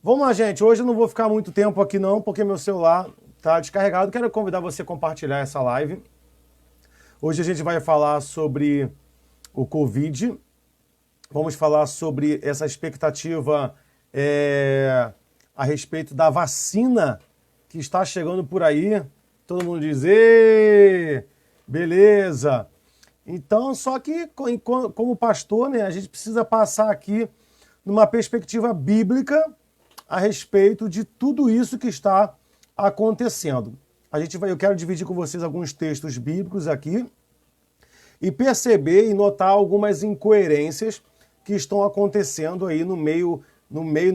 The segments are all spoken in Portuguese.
Vamos lá, gente. Hoje eu não vou ficar muito tempo aqui não, porque meu celular está descarregado. Quero convidar você a compartilhar essa live. Hoje a gente vai falar sobre o Covid. Vamos falar sobre essa expectativa a respeito da vacina que está chegando por aí. Todo mundo diz, "Ê, beleza." Então, só que como pastor, né, a gente precisa passar aqui numa perspectiva bíblica a respeito de tudo isso que está acontecendo. Eu quero dividir com vocês alguns textos bíblicos aqui e perceber e notar algumas incoerências que estão acontecendo aí no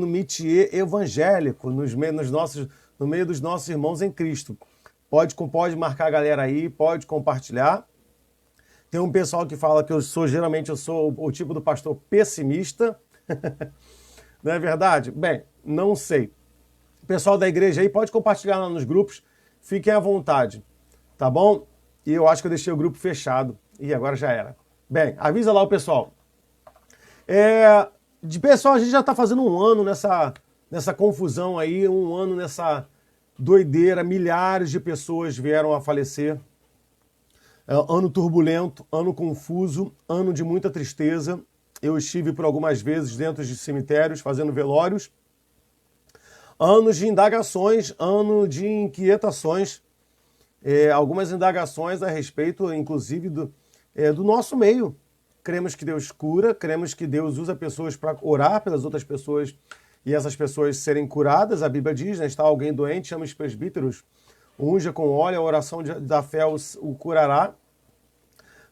métier evangélico, no meio dos nossos irmãos em Cristo. Pode marcar a galera aí, pode compartilhar. Tem um pessoal que fala que geralmente eu sou o tipo do pastor pessimista. Não é verdade? Bem, não sei. O pessoal da igreja aí pode compartilhar lá nos grupos, fiquem à vontade, tá bom? E eu acho que eu deixei o grupo fechado e agora já era. Bem, avisa lá o pessoal. Pessoal, a gente já está fazendo um ano nessa confusão aí, um ano nessa doideira, milhares de pessoas vieram a falecer. Ano turbulento, ano confuso, ano de muita tristeza. Eu estive por algumas vezes dentro de cemitérios, fazendo velórios. Anos de indagações, ano de inquietações. Algumas indagações a respeito, inclusive, do nosso meio. Cremos que Deus cura, cremos que Deus usa pessoas para orar pelas outras pessoas e essas pessoas serem curadas. A Bíblia diz, né, está alguém doente, chama os presbíteros, unja com óleo, a oração da fé o curará.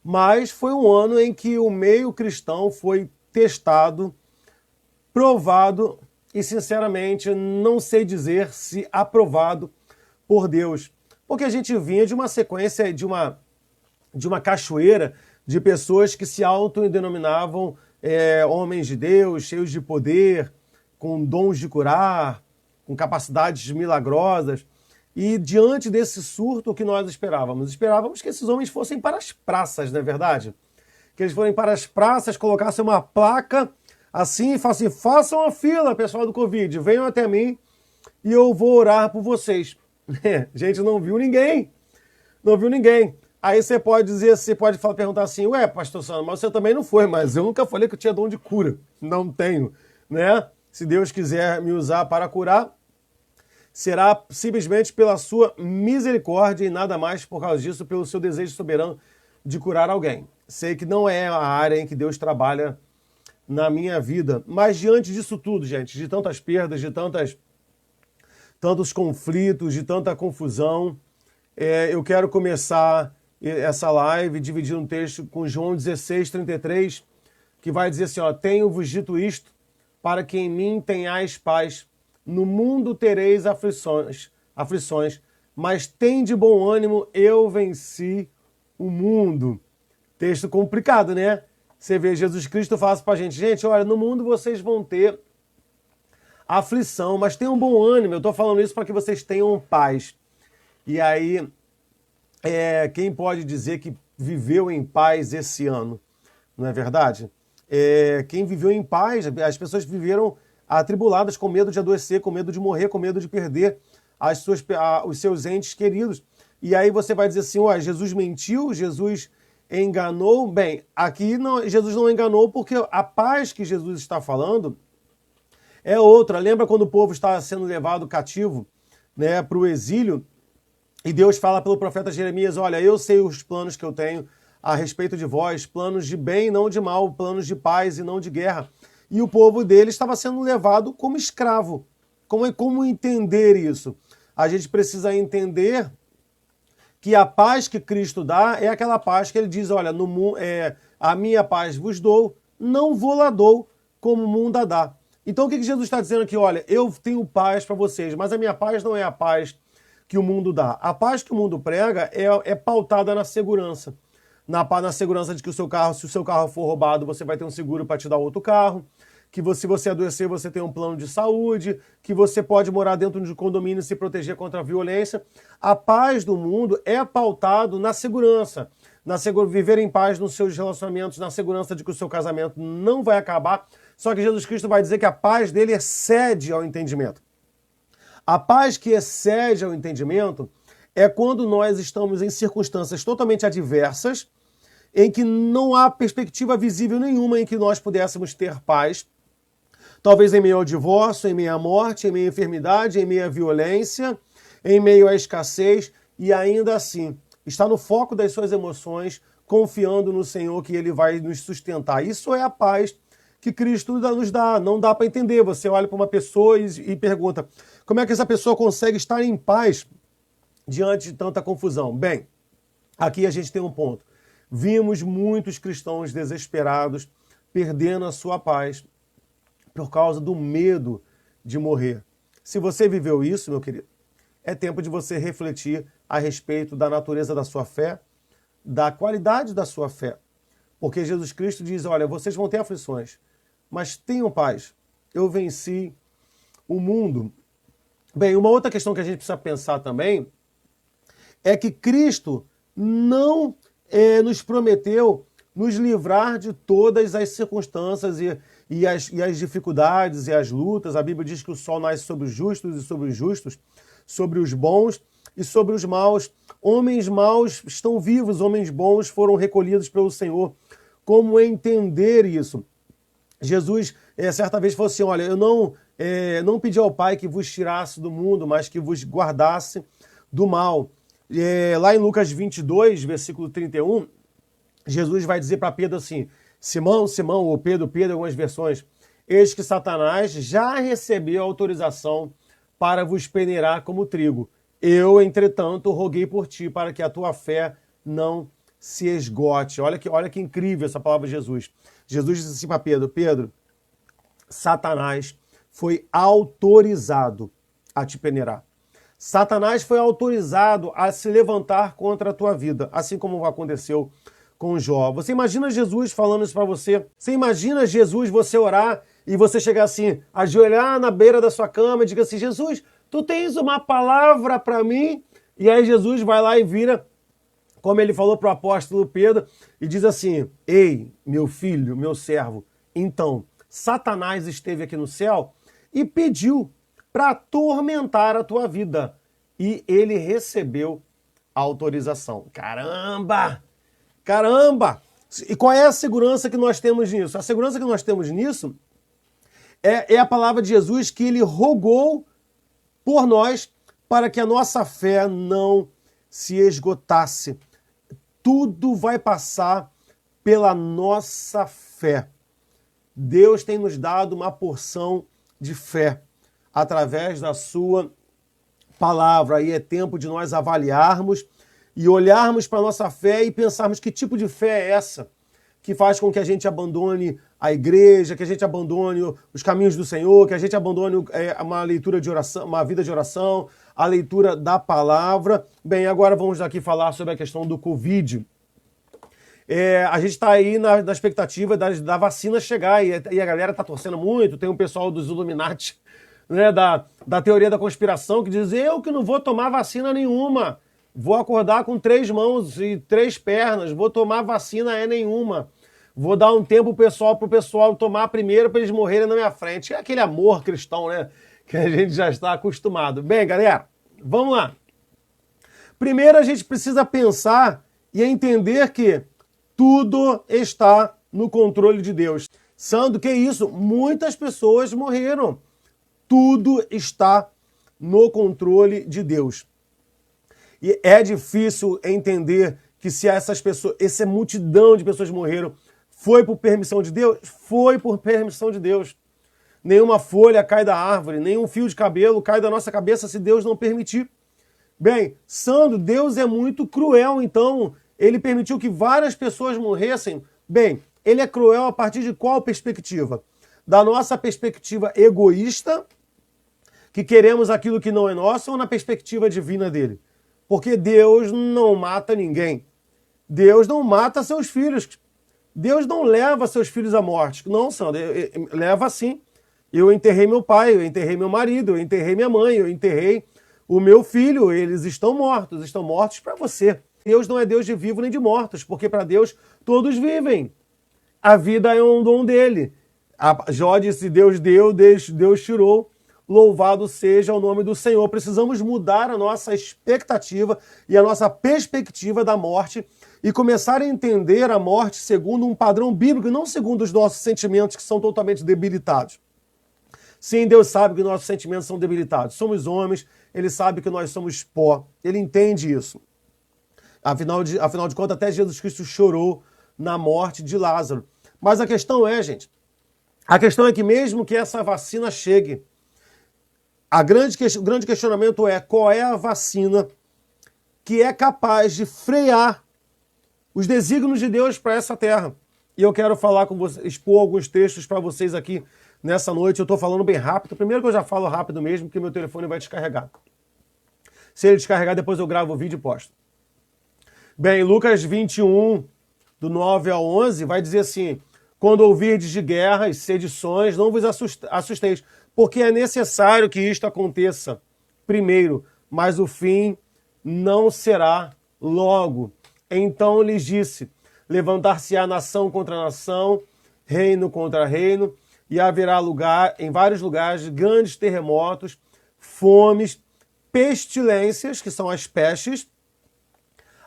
Mas foi um ano em que o meio cristão foi testado, provado e, sinceramente, não sei dizer se aprovado por Deus. Porque a gente vinha de uma sequência, de uma cachoeira de pessoas que se autodenominavam homens de Deus, cheios de poder, com dons de curar, com capacidades milagrosas. E diante desse surto, o que nós esperávamos? Esperávamos que esses homens fossem para as praças, não é verdade? Que eles forem para as praças, colocassem uma placa assim e falassem, façam a fila, pessoal do Covid, venham até mim e eu vou orar por vocês. Gente, não viu ninguém. Não viu ninguém. Aí você pode perguntar assim, ué, pastor Sandro, mas você também não foi, mas eu nunca falei que eu tinha dom de cura. Não tenho, né? Se Deus quiser me usar para curar, será simplesmente pela sua misericórdia e nada mais por causa disso, pelo seu desejo soberano de curar alguém. Sei que não é a área em que Deus trabalha na minha vida, mas diante disso tudo, gente, de tantas perdas, de tantos conflitos, de tanta confusão, eu quero começar essa live dividindo um texto com João 16:33, que vai dizer assim, ó, tenho-vos dito isto, para que em mim tenhais paz. No mundo tereis aflições, mas tende bom ânimo, eu venci o mundo. Texto complicado, né? Você vê, Jesus Cristo fala pra gente, olha, no mundo vocês vão ter aflição, mas tenham bom ânimo. Eu tô falando isso para que vocês tenham paz. E aí, quem pode dizer que viveu em paz esse ano? Não é verdade? Quem viveu em paz, as pessoas viveram atribuladas, com medo de adoecer, com medo de morrer, com medo de perder os seus entes queridos. E aí você vai dizer assim, Jesus mentiu, Jesus enganou. Bem, aqui Jesus não enganou, porque a paz que Jesus está falando é outra. Lembra quando o povo está sendo levado cativo, né, para o exílio, e Deus fala pelo profeta Jeremias, olha, eu sei os planos que eu tenho a respeito de vós, planos de bem e não de mal, planos de paz e não de guerra. E o povo dele estava sendo levado como escravo. Como entender isso? A gente precisa entender que a paz que Cristo dá é aquela paz que ele diz, olha, a minha paz vos dou, não vou lá dou como o mundo a dá. Então o que Jesus está dizendo aqui? Olha, eu tenho paz para vocês, mas a minha paz não é a paz que o mundo dá. A paz que o mundo prega é pautada na segurança. Na segurança de que se o seu carro for roubado, você vai ter um seguro para te dar outro carro, que se você adoecer, você tem um plano de saúde, que você pode morar dentro de um condomínio e se proteger contra a violência. A paz do mundo é pautado na segurança, viver em paz nos seus relacionamentos, na segurança de que o seu casamento não vai acabar Só que Jesus Cristo vai dizer que a paz dele excede ao entendimento. A paz que excede ao entendimento é quando nós estamos em circunstâncias totalmente adversas, em que não há perspectiva visível nenhuma em que nós pudéssemos ter paz, talvez em meio ao divórcio, em meio à morte, em meio à enfermidade, em meio à violência, em meio à escassez, e ainda assim está no foco das suas emoções, confiando no Senhor que Ele vai nos sustentar. Isso é a paz que Cristo nos dá. Não dá para entender. Você olha para uma pessoa e pergunta, como é que essa pessoa consegue estar em paz diante de tanta confusão? Bem, aqui a gente tem um ponto. Vimos muitos cristãos desesperados, perdendo a sua paz por causa do medo de morrer. Se você viveu isso, meu querido, é tempo de você refletir a respeito da natureza da sua fé, da qualidade da sua fé. Porque Jesus Cristo diz, olha, vocês vão ter aflições, mas tenham paz. Eu venci o mundo. Bem, uma outra questão que a gente precisa pensar também é que Cristo não nos prometeu nos livrar de todas as circunstâncias e as dificuldades e as lutas. A Bíblia diz que o sol nasce sobre os justos e sobre os justos, sobre os bons e sobre os maus. Homens maus estão vivos, homens bons foram recolhidos pelo Senhor. Como entender isso? Jesus, certa vez, falou assim, olha, eu não pedi ao Pai que vos tirasse do mundo, mas que vos guardasse do mal. Lá em Lucas 22, versículo 31, Jesus vai dizer para Pedro assim, Simão, Simão, ou Pedro, algumas versões, eis que Satanás já recebeu autorização para vos peneirar como trigo. Eu, entretanto, roguei por ti para que a tua fé não se esgote. Olha que incrível essa palavra de Jesus. Jesus disse assim para Pedro, Pedro, Satanás foi autorizado a te peneirar. Satanás foi autorizado a se levantar contra a tua vida, assim como aconteceu com Jó. Você imagina Jesus falando isso para você? Você imagina Jesus, você orar e você chegar assim, ajoelhar na beira da sua cama e diga assim, Jesus, tu tens uma palavra para mim? E aí Jesus vai lá e vira, como ele falou para o apóstolo Pedro, e diz assim, ei, meu filho, meu servo, então, Satanás esteve aqui no céu e pediu para atormentar a tua vida. E ele recebeu a autorização. Caramba! Caramba! E qual é a segurança que nós temos nisso? A segurança que nós temos nisso é a palavra de Jesus que ele rogou por nós para que a nossa fé não se esgotasse. Tudo vai passar pela nossa fé. Deus tem nos dado uma porção de fé através da sua palavra. Aí é tempo de nós avaliarmos e olharmos para a nossa fé e pensarmos que tipo de fé é essa que faz com que a gente abandone a igreja, que a gente abandone os caminhos do Senhor, que a gente abandone uma leitura de oração, uma vida de oração, a leitura da palavra. Bem, agora vamos aqui falar sobre a questão do Covid. A gente está aí na expectativa da vacina chegar e a galera está torcendo muito, tem um pessoal dos Illuminati, né, da teoria da conspiração que diz, eu que não vou tomar vacina nenhuma, vou acordar com 3 mãos e 3 pernas, vou tomar vacina nenhuma, vou dar um tempo pro pessoal tomar primeiro para eles morrerem na minha frente. É aquele amor cristão, né, que a gente já está acostumado. Bem, galera, vamos lá. Primeiro a gente precisa pensar e entender que tudo está no controle de Deus. Sendo que isso, muitas pessoas morreram. Tudo está no controle de Deus. E é difícil entender que se essas pessoas, essa multidão de pessoas morreram, foi por permissão de Deus? Foi por permissão de Deus. Nenhuma folha cai da árvore, nenhum fio de cabelo cai da nossa cabeça se Deus não permitir. Bem, Sandro, Deus é muito cruel, então ele permitiu que várias pessoas morressem. Bem, ele é cruel a partir de qual perspectiva? Da nossa perspectiva egoísta, que queremos aquilo que não é nosso, ou na perspectiva divina dele? Porque Deus não mata ninguém. Deus não mata seus filhos. Deus não leva seus filhos à morte. Não, Sandro, leva sim. Eu enterrei meu pai, eu enterrei meu marido, eu enterrei minha mãe, eu enterrei o meu filho. Eles estão mortos para você. Deus não é Deus de vivos nem de mortos, porque para Deus todos vivem. A vida é um dom dele. Jó disse, Deus deu, Deus tirou, louvado seja o nome do Senhor. Precisamos mudar a nossa expectativa e a nossa perspectiva da morte e começar a entender a morte segundo um padrão bíblico, não segundo os nossos sentimentos que são totalmente debilitados. Sim, Deus sabe que nossos sentimentos são debilitados. Somos homens, Ele sabe que nós somos pó. Ele entende isso. Afinal de contas, até Jesus Cristo chorou na morte de Lázaro. Mas a questão é, gente, a questão é que mesmo que essa vacina chegue, o grande questionamento é qual é a vacina que é capaz de frear os desígnios de Deus para essa terra. E eu quero falar com vocês, expor alguns textos para vocês aqui nessa noite. Eu estou falando bem rápido. Primeiro que eu já falo rápido mesmo, porque meu telefone vai descarregar. Se ele descarregar, depois eu gravo o vídeo e posto. Bem, Lucas 21, do 9 ao 11, vai dizer assim: quando ouvirdes de guerras, sedições, não vos assusteis, porque é necessário que isto aconteça primeiro, mas o fim não será logo. Então lhes disse: levantar-se-á nação contra nação, reino contra reino, e haverá em vários lugares grandes terremotos, fomes, pestilências, que são as pestes.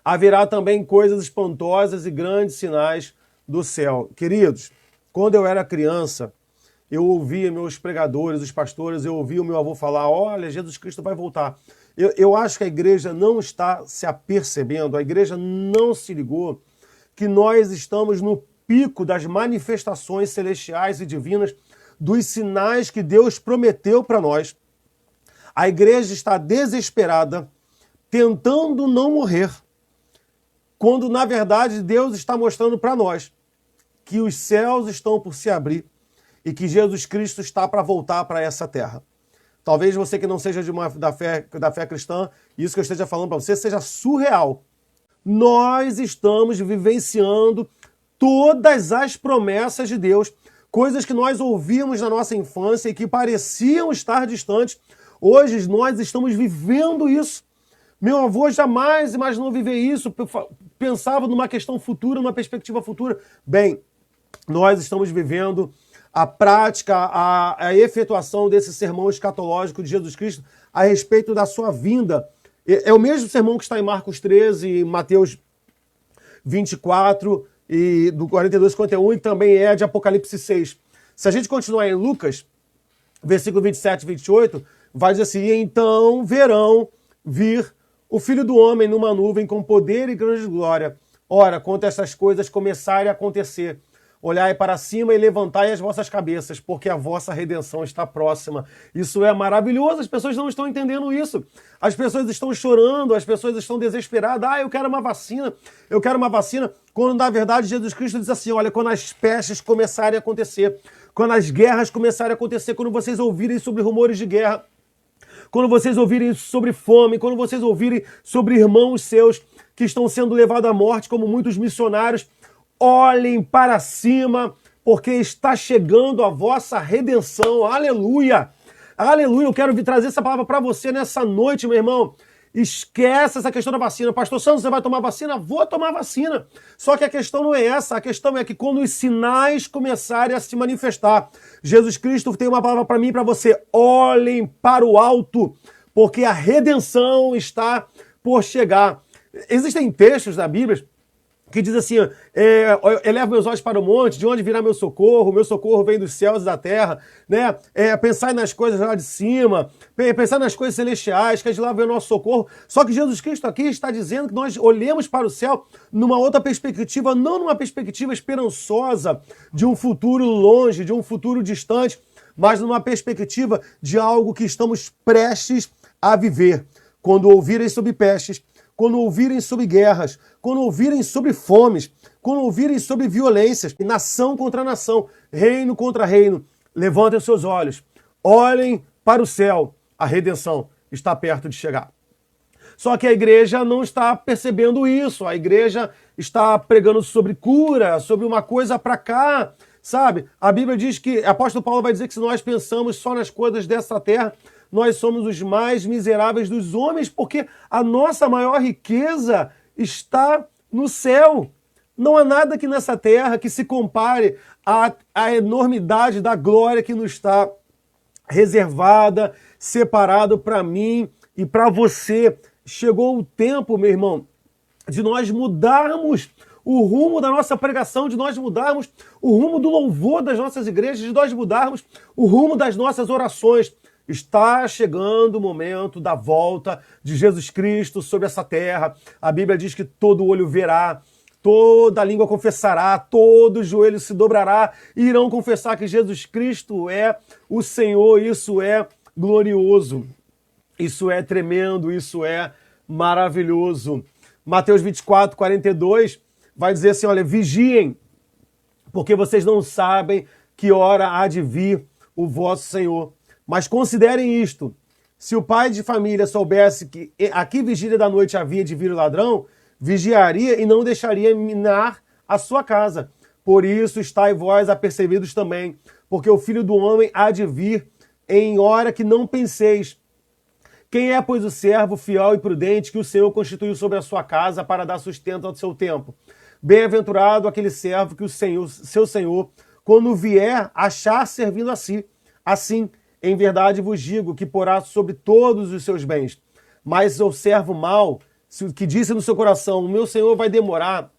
Haverá também coisas espantosas e grandes sinais do céu. Queridos, quando eu era criança, eu ouvia meus pregadores, os pastores, eu ouvia o meu avô falar: olha, Jesus Cristo vai voltar. Eu acho que a igreja não está se apercebendo, a igreja não se ligou que nós estamos no pico das manifestações celestiais e divinas, dos sinais que Deus prometeu para nós. A igreja está desesperada, tentando não morrer, quando na verdade Deus está mostrando para nós que os céus estão por se abrir e que Jesus Cristo está para voltar para essa terra. Talvez você que não seja da fé cristã, isso que eu esteja falando para você seja surreal. Nós estamos vivenciando todas as promessas de Deus, coisas que nós ouvíamos na nossa infância e que pareciam estar distantes. Hoje nós estamos vivendo isso. Meu avô jamais imaginou viver isso, pensava numa questão futura, numa perspectiva futura. Bem, nós estamos vivendo a prática, a efetuação desse sermão escatológico de Jesus Cristo a respeito da sua vinda. É o mesmo sermão que está em Marcos 13, em Mateus 24, e do 42 e 51, e também é de Apocalipse 6. Se a gente continuar em Lucas, versículo 27 e 28, vai dizer assim: então verão vir o Filho do Homem numa nuvem com poder e grande glória. Ora, quando essas coisas começarem a acontecer, olhai para cima e levantai as vossas cabeças, porque a vossa redenção está próxima. Isso é maravilhoso, as pessoas não estão entendendo isso. As pessoas estão chorando, as pessoas estão desesperadas. Eu quero uma vacina, eu quero uma vacina. Quando, na verdade, Jesus Cristo diz assim: olha, quando as pestes começarem a acontecer, quando as guerras começarem a acontecer, quando vocês ouvirem sobre rumores de guerra, quando vocês ouvirem sobre fome, quando vocês ouvirem sobre irmãos seus que estão sendo levados à morte, como muitos missionários, olhem para cima, porque está chegando a vossa redenção. Aleluia! Aleluia! Eu quero trazer essa palavra para você nessa noite, meu irmão. Esquece essa questão da vacina. Pastor Santos, você vai tomar vacina? Vou tomar vacina. Só que a questão não é essa. A questão é que quando os sinais começarem a se manifestar, Jesus Cristo tem uma palavra para mim e para você. Olhem para o alto, porque a redenção está por chegar. Existem textos da Bíblia que diz assim: elevo meus olhos para o monte, de onde virá meu socorro vem dos céus e da terra, né? Pensar nas coisas lá de cima, pensar nas coisas celestiais, que é de lá vem o nosso socorro. Só que Jesus Cristo aqui está dizendo que nós olhemos para o céu numa outra perspectiva, não numa perspectiva esperançosa de um futuro longe, de um futuro distante, mas numa perspectiva de algo que estamos prestes a viver. Quando ouvirem sobre pestes, quando ouvirem sobre guerras, quando ouvirem sobre fomes, quando ouvirem sobre violências, nação contra nação, reino contra reino, levantem os seus olhos, olhem para o céu, a redenção está perto de chegar. Só que a igreja não está percebendo isso, a igreja está pregando sobre cura, sobre uma coisa para cá, sabe? A Bíblia diz que, o apóstolo Paulo vai dizer que se nós pensamos só nas coisas dessa terra, nós somos os mais miseráveis dos homens, porque a nossa maior riqueza está no céu. Não há nada aqui nessa terra que se compare à enormidade da glória que nos está reservada, separado para mim e para você. Chegou o tempo, meu irmão, de nós mudarmos o rumo da nossa pregação, de nós mudarmos o rumo do louvor das nossas igrejas, de nós mudarmos o rumo das nossas orações. Está chegando o momento da volta de Jesus Cristo sobre essa terra. A Bíblia diz que todo olho verá, toda língua confessará, todo joelho se dobrará e irão confessar que Jesus Cristo é o Senhor. Isso é glorioso, isso é tremendo, isso é maravilhoso. Mateus 24, 42 vai dizer assim, olha, vigiem, porque vocês não sabem que hora há de vir o vosso Senhor. Mas considerem isto, se o pai de família soubesse que aqui vigília da noite havia de vir o ladrão, vigiaria e não deixaria minar a sua casa. Por isso estai vós apercebidos também, porque o Filho do Homem há de vir em hora que não penseis. Quem é, pois, o servo fiel e prudente que o Senhor constituiu sobre a sua casa para dar sustento ao seu tempo? Bem-aventurado aquele servo que o Senhor, seu Senhor, quando vier, achar servindo a si. Assim, em verdade vos digo que porá sobre todos os seus bens. Mas o servo mau, que disse no seu coração, o meu Senhor vai demorar,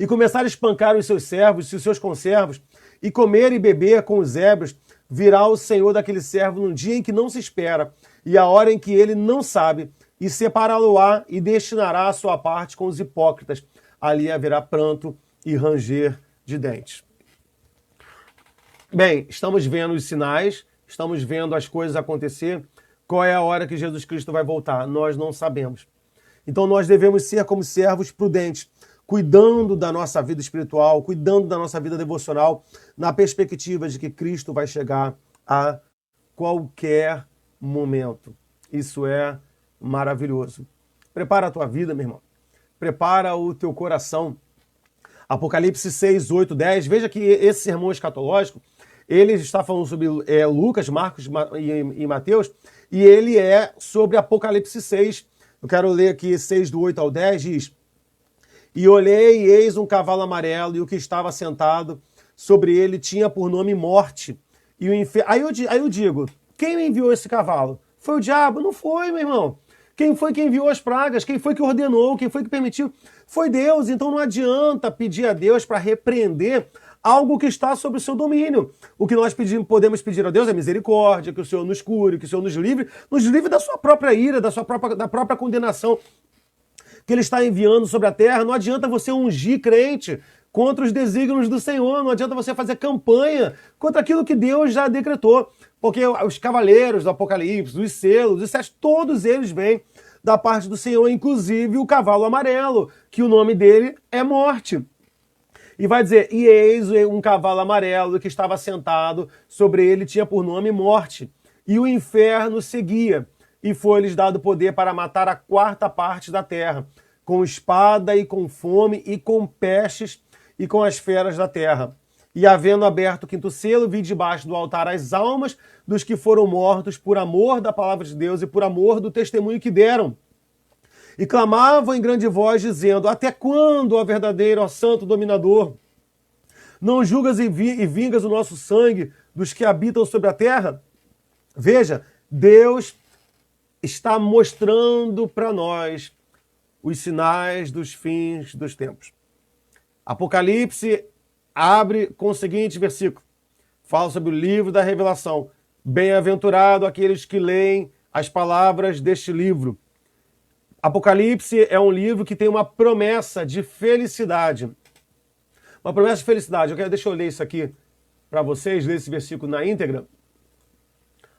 e começar a espancar os seus servos e os seus conservos, e comer e beber com os ébrios, virá o Senhor daquele servo num dia em que não se espera, e a hora em que ele não sabe, e separá-lo-á e destinará a sua parte com os hipócritas. Ali haverá pranto e ranger de dentes. Bem, estamos vendo os sinais, estamos vendo as coisas acontecer. Qual é a hora que Jesus Cristo vai voltar? Nós não sabemos. Então nós devemos ser como servos prudentes, cuidando da nossa vida espiritual, cuidando da nossa vida devocional, na perspectiva de que Cristo vai chegar a qualquer momento. Isso é maravilhoso. Prepara a tua vida, meu irmão. Prepara o teu coração. Apocalipse 6, 8, 10. Veja que esse sermão escatológico, ele está falando sobre Lucas, Marcos e Mateus, e ele é sobre Apocalipse 6. Eu quero ler aqui 6, do 8 ao 10, diz: E olhei, e eis um cavalo amarelo, e o que estava sentado sobre ele tinha por nome Morte. E o aí eu digo, quem me enviou esse cavalo? Foi o diabo? Não foi, meu irmão. Quem foi que enviou as pragas? Quem foi que ordenou? Quem foi que permitiu? Foi Deus. Então não adianta pedir a Deus para repreender algo que está sob o seu domínio. O que nós podemos pedir a Deus é misericórdia, que o Senhor nos cure, que o Senhor nos livre da sua própria ira, da própria condenação que Ele está enviando sobre a terra. Não adianta você ungir crente contra os desígnios do Senhor, não adianta você fazer campanha contra aquilo que Deus já decretou, porque os cavaleiros do Apocalipse, os selos, os sete, todos eles vêm da parte do Senhor, inclusive o cavalo amarelo, que o nome dele é Morte. E vai dizer, e eis um cavalo amarelo que estava sentado, sobre ele tinha por nome Morte, e o inferno seguia, e foi-lhes dado poder para matar a quarta parte da terra, com espada e com fome e com pestes e com as feras da terra. E havendo aberto o quinto selo, vi debaixo do altar as almas dos que foram mortos por amor da palavra de Deus e por amor do testemunho que deram. E clamavam em grande voz, dizendo, até quando, ó verdadeiro, ó santo dominador, não julgas e vingas o nosso sangue dos que habitam sobre a terra? Veja, Deus está mostrando para nós os sinais dos fins dos tempos. Apocalipse abre com o seguinte versículo. Fala sobre o livro da revelação. Bem-aventurado aqueles que leem as palavras deste livro. Apocalipse é um livro que tem uma promessa de felicidade. Uma promessa de felicidade. Deixa eu ler isso aqui para vocês, ler esse versículo na íntegra.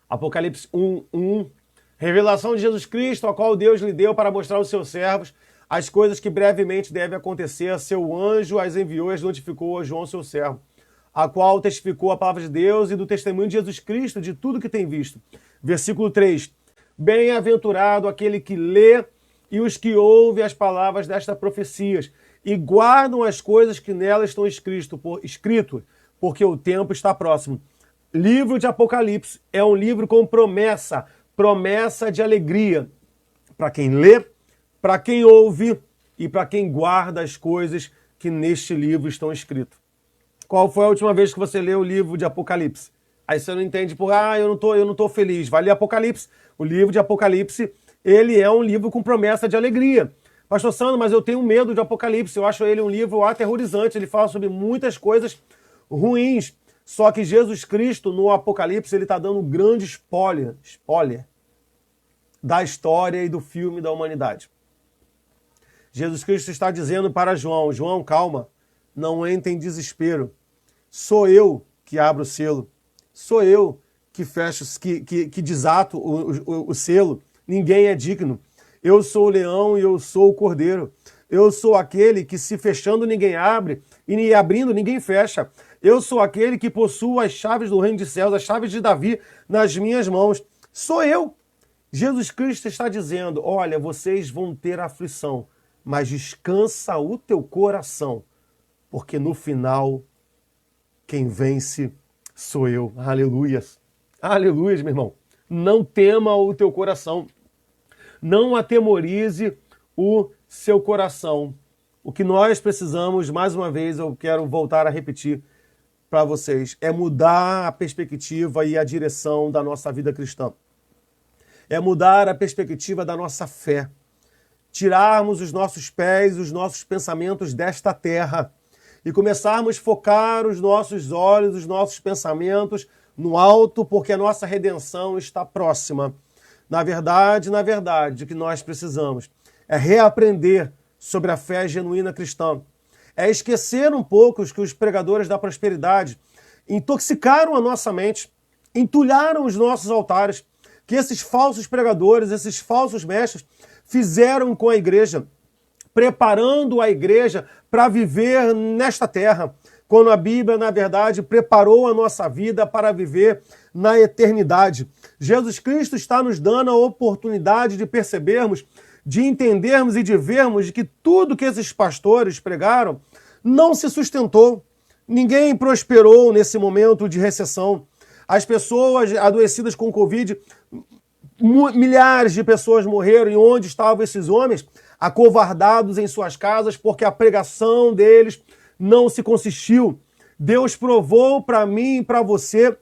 Apocalipse 1, 1. Revelação de Jesus Cristo, a qual Deus lhe deu para mostrar aos seus servos as coisas que brevemente devem acontecer. Seu anjo as enviou e as notificou a João, seu servo, a qual testificou a palavra de Deus e do testemunho de Jesus Cristo, de tudo que tem visto. Versículo 3. Bem-aventurado aquele que lê e os que ouvem as palavras destas profecias e guardam as coisas que nelas estão escrito, porque o tempo está próximo. Livro de Apocalipse é um livro com promessa de alegria para quem lê, para quem ouve e para quem guarda as coisas que neste livro estão escritos. Qual foi a última vez que você leu o livro de Apocalipse? Aí você não entende eu não tô feliz. Vai ler Apocalipse. O livro de Apocalipse, ele é um livro com promessa de alegria. Pastor Sandro, mas eu tenho medo de Apocalipse. Eu acho ele um livro aterrorizante. Ele fala sobre muitas coisas ruins. Só que Jesus Cristo, no Apocalipse, ele está dando um grande spoiler da história e do filme da humanidade. Jesus Cristo está dizendo para João, João, calma, não entre em desespero. Sou eu que abro o selo. Sou eu que fecho, que desato o selo. Ninguém é digno. Eu sou o leão e eu sou o cordeiro. Eu sou aquele que, se fechando, ninguém abre, e abrindo, ninguém fecha. Eu sou aquele que possuo as chaves do reino de céus, as chaves de Davi nas minhas mãos. Sou eu. Jesus Cristo está dizendo, olha, vocês vão ter aflição, mas descansa o teu coração, porque no final, quem vence sou eu. Aleluias. Aleluias, meu irmão. Não tema o teu coração. Não atemorize o seu coração. O que nós precisamos, mais uma vez, eu quero voltar a repetir para vocês, é mudar a perspectiva e a direção da nossa vida cristã. É mudar a perspectiva da nossa fé. Tirarmos os nossos pés, os nossos pensamentos desta terra e começarmos a focar os nossos olhos, os nossos pensamentos no alto, porque a nossa redenção está próxima. Na verdade, o que nós precisamos é reaprender sobre a fé genuína cristã. É esquecer um pouco que os pregadores da prosperidade intoxicaram a nossa mente, entulharam os nossos altares, que esses falsos pregadores, esses falsos mestres fizeram com a igreja, preparando a igreja para viver nesta terra, quando a Bíblia, na verdade, preparou a nossa vida para viver na eternidade. Jesus Cristo está nos dando a oportunidade de percebermos, de entendermos e de vermos que tudo que esses pastores pregaram não se sustentou. Ninguém prosperou nesse momento de recessão. As pessoas adoecidas com Covid, milhares de pessoas morreram. E onde estavam esses homens? Acovardados em suas casas, porque a pregação deles não se consistiu. Deus provou para mim e para você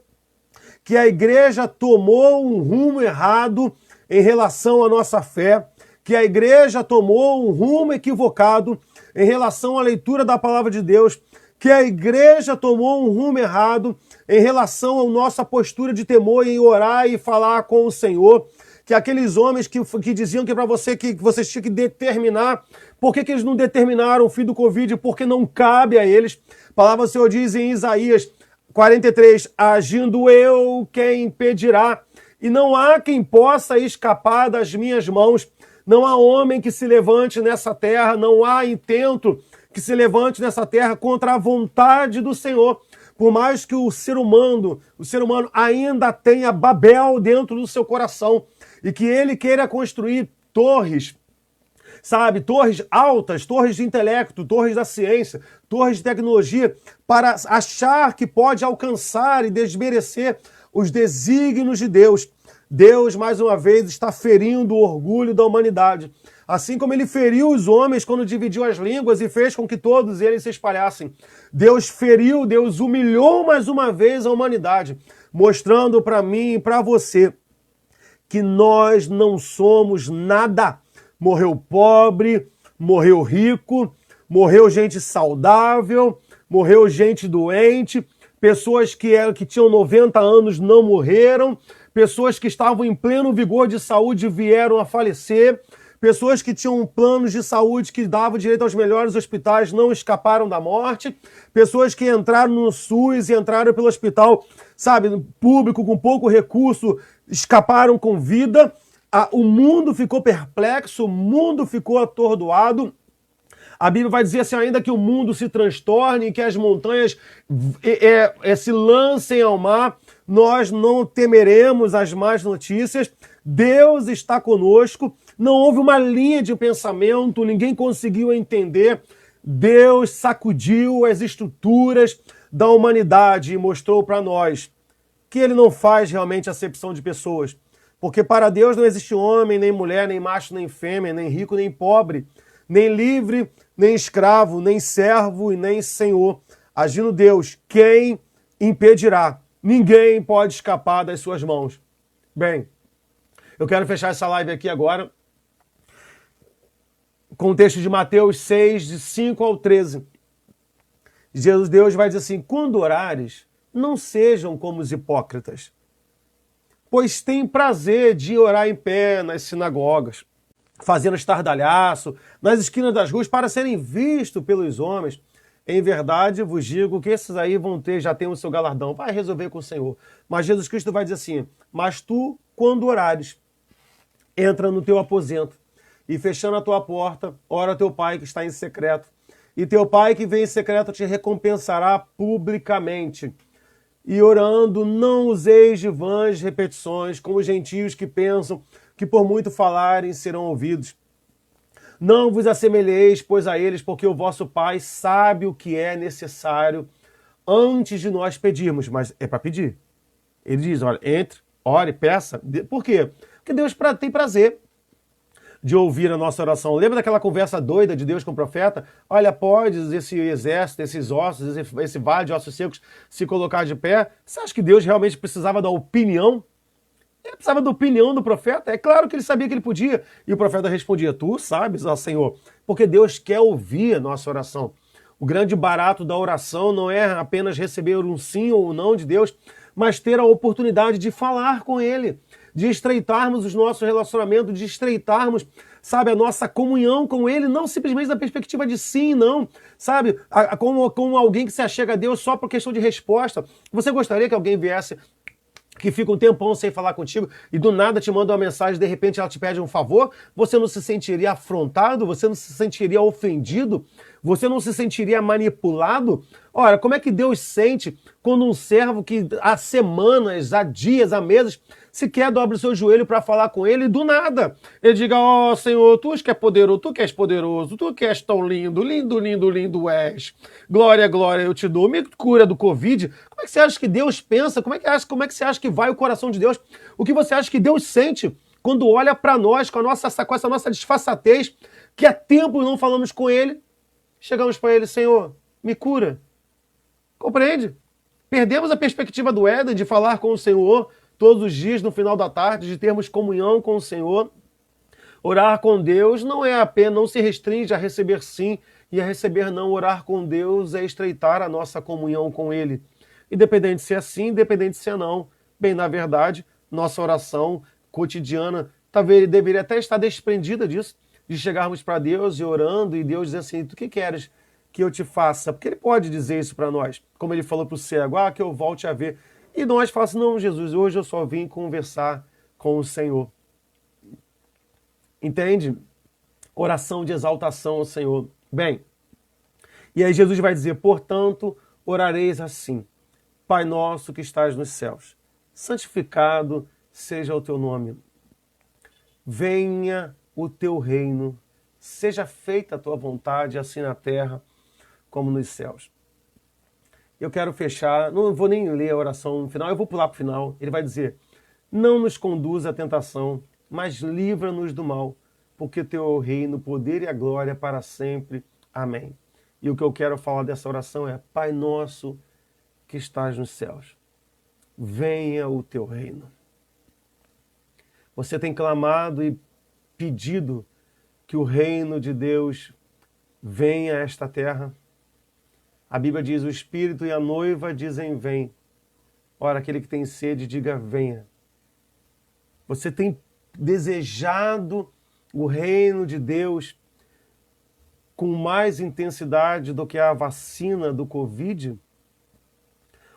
que a igreja tomou um rumo errado em relação à nossa fé, que a igreja tomou um rumo equivocado em relação à leitura da palavra de Deus, que a igreja tomou um rumo errado em relação à nossa postura de temor em orar e falar com o Senhor, que aqueles homens que diziam que para você que vocês tinham que determinar, por que eles não determinaram o fim do Covid? Porque não cabe a eles. A palavra do Senhor diz em Isaías 43, agindo eu, quem impedirá? E não há quem possa escapar das minhas mãos. Não há homem que se levante nessa terra, não há intento que se levante nessa terra contra a vontade do Senhor. Por mais que o ser humano ainda tenha Babel dentro do seu coração e que ele queira construir torres, sabe, torres altas, torres de intelecto, torres da ciência, torres de tecnologia, para achar que pode alcançar e desmerecer os desígnios de Deus. Deus, mais uma vez, está ferindo o orgulho da humanidade. Assim como ele feriu os homens quando dividiu as línguas e fez com que todos eles se espalhassem. Deus feriu, Deus humilhou mais uma vez a humanidade, mostrando para mim e para você que nós não somos nada. Morreu pobre, morreu rico, morreu gente saudável, morreu gente doente, pessoas que tinham 90 anos não morreram, pessoas que estavam em pleno vigor de saúde vieram a falecer, pessoas que tinham planos de saúde que davam direito aos melhores hospitais não escaparam da morte, pessoas que entraram no SUS e entraram pelo hospital, sabe, público com pouco recurso, escaparam com vida. O mundo ficou perplexo, o mundo ficou atordoado. A Bíblia vai dizer assim, ainda que o mundo se transtorne, que as montanhas se lancem ao mar, nós não temeremos as más notícias. Deus está conosco. Não houve uma linha de pensamento, ninguém conseguiu entender. Deus sacudiu as estruturas da humanidade e mostrou para nós que ele não faz realmente acepção de pessoas. Porque para Deus não existe homem, nem mulher, nem macho, nem fêmea, nem rico, nem pobre. nem livre, nem escravo, nem servo e nem senhor. Agindo Deus, quem impedirá? Ninguém pode escapar das suas mãos. Bem, eu quero fechar essa live aqui agora com o texto de Mateus 6, de 5 ao 13. Deus vai dizer assim: quando orares, não sejam como os hipócritas, pois têm prazer de orar em pé nas sinagogas, fazendo estardalhaço nas esquinas das ruas para serem vistos pelos homens. Em verdade, vos digo que esses aí já têm o seu galardão. Vai resolver com o Senhor. Mas Jesus Cristo vai dizer assim: mas tu, quando orares, entra no teu aposento e, fechando a tua porta, ora teu pai que está em secreto. E teu pai que vem em secreto te recompensará publicamente. E orando, não useis de vãs repetições, como os gentios que pensam que por muito falarem serão ouvidos. Não vos assemelheis, pois, a eles, porque o vosso Pai sabe o que é necessário antes de nós pedirmos. Mas é para pedir. Ele diz, olha, entre, ore, peça. Por quê? Porque Deus tem prazer de ouvir a nossa oração. Lembra daquela conversa doida de Deus com o profeta? Olha, podes esse exército, esses ossos, esse vale de ossos secos se colocar de pé? Você acha que Deus realmente precisava da opinião? Ele precisava da opinião do profeta? É claro que ele sabia que ele podia. E o profeta respondia, tu sabes, ó Senhor, porque Deus quer ouvir a nossa oração. O grande barato da oração não é apenas receber um sim ou um não de Deus, mas ter a oportunidade de falar com Ele, de estreitarmos os nossos relacionamentos, de estreitarmos, sabe, a nossa comunhão com Ele, não simplesmente da perspectiva de sim e não, sabe, como alguém que se achega a Deus só por questão de resposta. Você gostaria que alguém viesse que fica um tempão sem falar contigo e do nada te manda uma mensagem, de repente ela te pede um favor? Você não se sentiria afrontado? Você não se sentiria ofendido? Você não se sentiria manipulado? Ora, como é que Deus sente quando um servo que há semanas, há dias, há meses, sequer dobra o seu joelho para falar com ele e do nada ele diga, ó Senhor, tu que és poderoso, tu que és tão lindo, lindo, lindo, lindo és. Glória, glória, eu te dou. Me cura do Covid. Como é que você acha que Deus pensa? Como é que você acha que vai o coração de Deus? O que você acha que Deus sente quando olha para nós com essa nossa disfarçatez, que há tempo não falamos com Ele, chegamos para Ele, Senhor, me cura. Compreende? Perdemos a perspectiva do Éden de falar com o Senhor todos os dias no final da tarde, de termos comunhão com o Senhor. Orar com Deus não é apenas, não se restringe a receber sim e a receber não. Orar com Deus é estreitar a nossa comunhão com Ele. Independente se é sim, independente se é não. Bem, na verdade, nossa oração cotidiana talvez deveria até estar desprendida disso, de chegarmos para Deus e orando e Deus dizer assim, tu que queres que eu te faça? Porque Ele pode dizer isso para nós, como Ele falou para o cego, que eu volte a ver. E nós falamos assim, não, Jesus, hoje eu só vim conversar com o Senhor. Entende? Oração de exaltação ao Senhor. Bem, e aí Jesus vai dizer, portanto, orareis assim, Pai nosso que estás nos céus, santificado seja o teu nome. Venha o teu reino, seja feita a tua vontade, assim na terra como nos céus. Eu quero fechar, não vou nem ler a oração no final, eu vou pular para o final. Ele vai dizer, não nos conduza à tentação, mas livra-nos do mal, porque teu é o reino, o poder e a glória para sempre. Amém. E o que eu quero falar dessa oração é, Pai nosso que estás nos céus, venha o teu reino. Você tem clamado e pedido que o reino de Deus venha a esta terra. A Bíblia diz, o Espírito e a noiva dizem, vem. Ora, aquele que tem sede, diga, venha. Você tem desejado o reino de Deus com mais intensidade do que a vacina do Covid?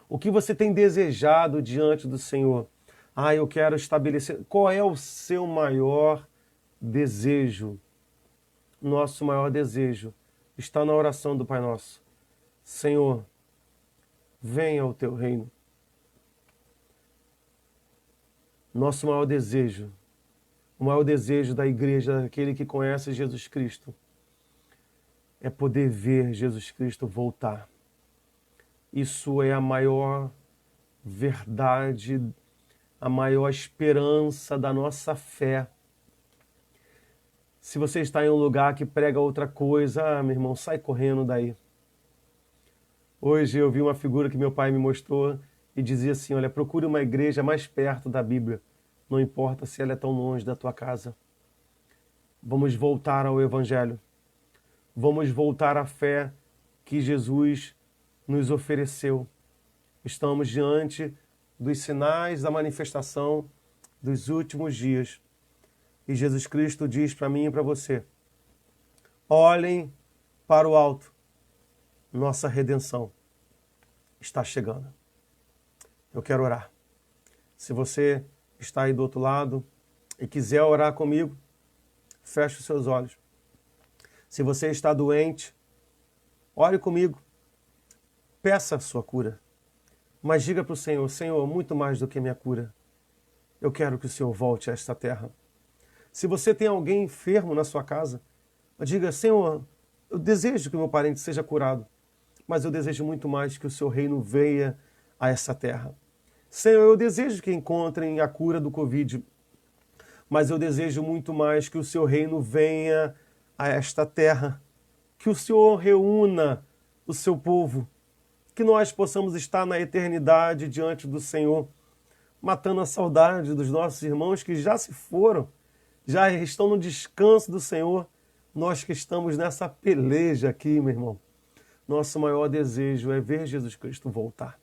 O que você tem desejado diante do Senhor? Eu quero estabelecer... Qual é o seu maior desejo? Nosso maior desejo está na oração do Pai Nosso. Senhor, venha o teu reino. Nosso maior desejo, o maior desejo da igreja, daquele que conhece Jesus Cristo, é poder ver Jesus Cristo voltar. Isso é a maior verdade, a maior esperança da nossa fé. Se você está em um lugar que prega outra coisa, meu irmão, sai correndo daí. Hoje eu vi uma figura que meu pai me mostrou e dizia assim, olha, procure uma igreja mais perto da Bíblia, não importa se ela é tão longe da tua casa. Vamos voltar ao Evangelho. Vamos voltar à fé que Jesus nos ofereceu. Estamos diante dos sinais da manifestação dos últimos dias. E Jesus Cristo diz para mim e para você, olhem para o alto, nossa redenção está chegando. Eu quero orar. Se você está aí do outro lado e quiser orar comigo, feche os seus olhos. Se você está doente, ore comigo, peça a sua cura. Mas diga para o Senhor, Senhor, muito mais do que minha cura, eu quero que o Senhor volte a esta terra. Se você tem alguém enfermo na sua casa, diga, Senhor, eu desejo que o meu parente seja curado, mas eu desejo muito mais que o seu reino venha a essa terra. Senhor, eu desejo que encontrem a cura do Covid, mas eu desejo muito mais que o seu reino venha a esta terra, que o Senhor reúna o seu povo, que nós possamos estar na eternidade diante do Senhor, matando a saudade dos nossos irmãos que já se foram, já estão no descanso do Senhor, nós que estamos nessa peleja aqui, meu irmão. Nosso maior desejo é ver Jesus Cristo voltar.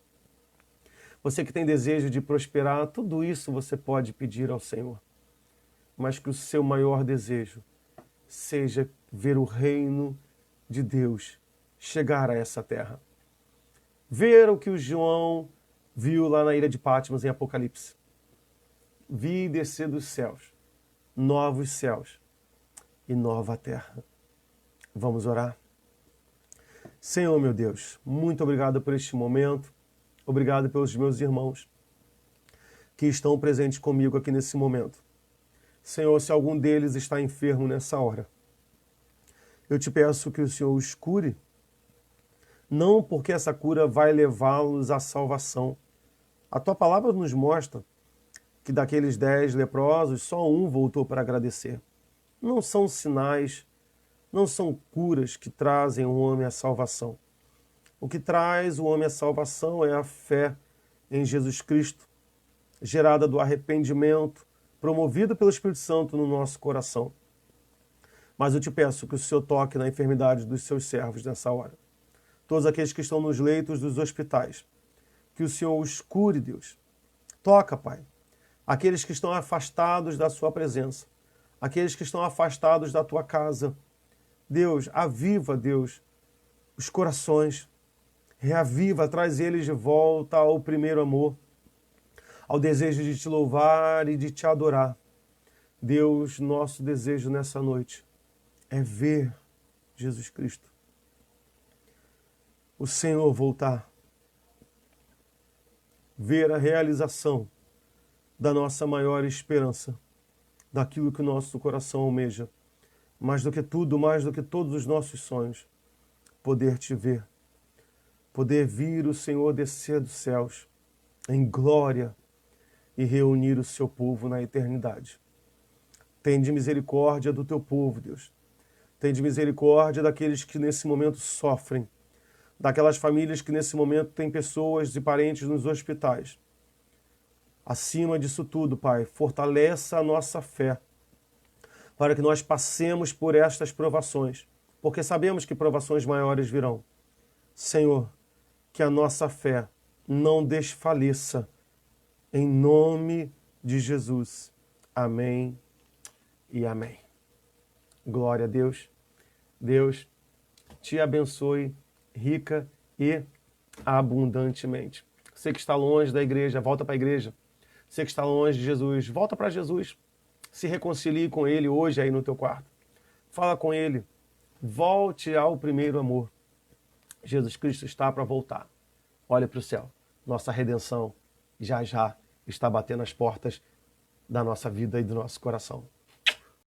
Você que tem desejo de prosperar, tudo isso você pode pedir ao Senhor. Mas que o seu maior desejo seja ver o reino de Deus chegar a essa terra. Ver o que o João viu lá na ilha de Patmos em Apocalipse. Vi descer dos céus, novos céus e nova terra. Vamos orar? Senhor, meu Deus, muito obrigado por este momento. Obrigado pelos meus irmãos que estão presentes comigo aqui nesse momento. Senhor, se algum deles está enfermo nessa hora, eu te peço que o Senhor os cure, não porque essa cura vai levá-los à salvação. A tua palavra nos mostra que daqueles 10 leprosos, só um voltou para agradecer. Não são sinais, não são curas que trazem o homem à salvação. O que traz o homem à salvação é a fé em Jesus Cristo, gerada do arrependimento, promovido pelo Espírito Santo no nosso coração. Mas eu te peço que o Senhor toque na enfermidade dos seus servos nessa hora. Todos aqueles que estão nos leitos dos hospitais, que o Senhor os cure, Deus. Toca, Pai. Aqueles que estão afastados da sua presença, aqueles que estão afastados da tua casa. Deus, aviva, Deus, os corações. Reaviva, traz eles de volta ao primeiro amor, ao desejo de te louvar e de te adorar. Deus, nosso desejo nessa noite é ver Jesus Cristo, o Senhor voltar, ver a realização da nossa maior esperança, daquilo que o nosso coração almeja, mais do que tudo, mais do que todos os nossos sonhos, poder te ver, poder vir o Senhor descer dos céus em glória e reunir o seu povo na eternidade. Tende misericórdia do teu povo, Deus. Tende misericórdia daqueles que nesse momento sofrem, daquelas famílias que nesse momento têm pessoas e parentes nos hospitais. Acima disso tudo, Pai, fortaleça a nossa fé, para que nós passemos por estas provações, porque sabemos que provações maiores virão. Senhor, que a nossa fé não desfaleça, em nome de Jesus. Amém e amém. Glória a Deus. Deus te abençoe rica e abundantemente. Você que está longe da igreja, volta para a igreja. Você que está longe de Jesus, volta para Jesus. Se reconcilie com Ele hoje aí no teu quarto. Fala com Ele. Volte ao primeiro amor. Jesus Cristo está para voltar. Olhe para o céu. Nossa redenção já está batendo as portas da nossa vida e do nosso coração.